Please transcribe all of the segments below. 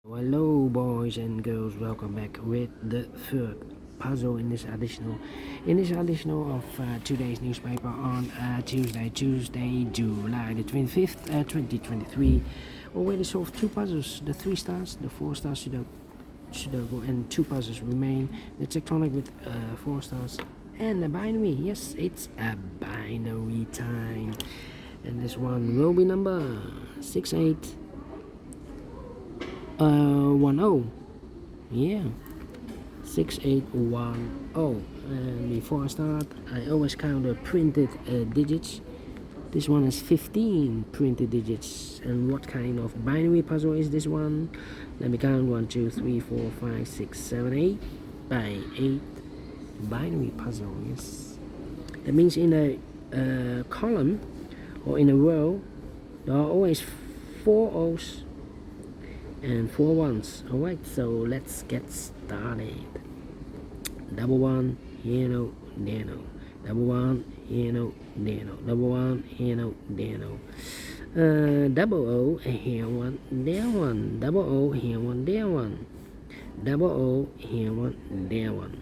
Hello boys and girls, welcome back with the third puzzle in this additional of today's newspaper on Tuesday, July the 25th, 2023. Already solved two puzzles, the 3 stars, the 4 star Sudoku, and 2 puzzles remain, the tectonic with 4 stars, and the binary. Yes, it's a binary time, and this one will be number 6810. Yeah, 6810. And before I start, I always count the printed digits. This one has 15 printed digits. And what kind of binary puzzle is this one? Let me count: 1, 2, 3, 4, 5, 6, 7, 8 by 8 binary puzzle. Yes, that means in a column or in a row there are always 4 O's and 4 ones. Alright, so let's get started. Double one, here no, there no. Double one, here no, there no. Double one, here no, there no. Double O, here one, there one. Double O, here one, there one. Double O, here one, there one.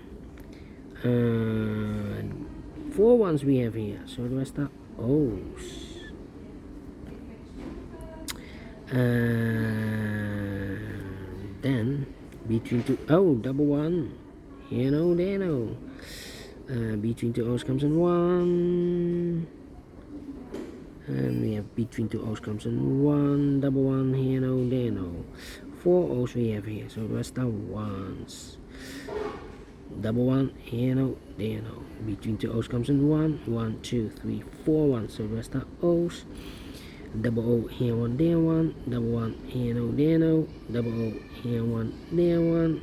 4 ones we have here, so the rest are O's. Then between two, double one, here no, there no. Between 2 O's comes in 1, and we have between 2 O's comes in 1, double one, here no, there no. 4 O's we have here, so the rest are ones. Double one, here no, there no. Between 2 O's comes in 1, 1, 2, 3, 4 ones, so the rest are O's. Double O, here one, there one. Double one, here no, there no. Double O, here one, there one.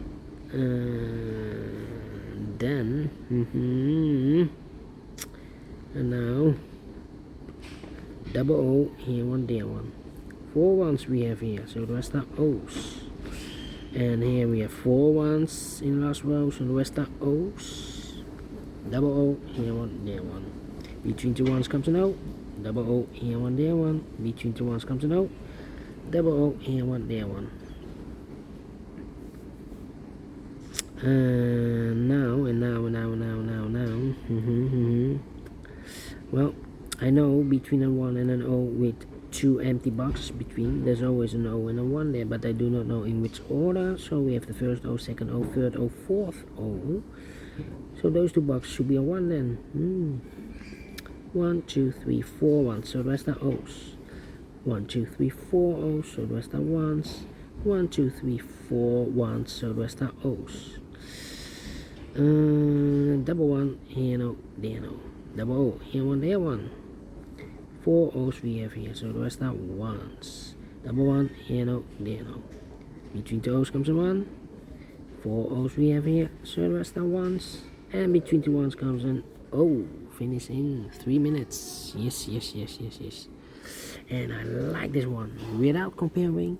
Then and now double O, here one, there one. 4 ones we have here, so the rest are O's. And here we have 4 ones in the last row, so the rest are O's. Double O, here one, there one. Between 2 ones comes an O. Double O, here one, there one. Between 2 ones comes an O. Double O, here one, there one. Now. Well, I know between a 1 and an O with 2 empty boxes between, there's always an O and a 1 there, but I do not know in which order. So we have the first O, second O, third O, fourth O. So those 2 boxes should be a 1 then. 1, 2, 3, 4 ones, so the rest are O's. 1, 2, 3, 4 O's, so the rest are ones. 1, 2, 3, 4 ones, so the rest are O's. Double one, here no, there no. Double O, here one, there one. 4 O's we have here, so the rest are ones. Double one, here no, there no. Between 2 O's comes a 1. 4 O's we have here, so the rest are ones. And between 2 ones comes an O. Finish in 3 minutes. Yes. And I like this one without comparing.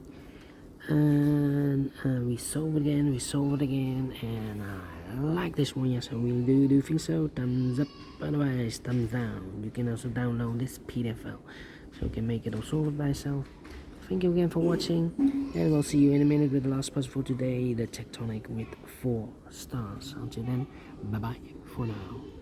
And we solve it again, and I like this one. Yes, I really do think so. Thumbs up, otherwise thumbs down. You can also download this PDF file, so you can make it all solve it by yourself. Thank you again for watching, and we'll see you in a minute with the last puzzle for today, the tectonic with 4 stars. Until then, bye bye for now.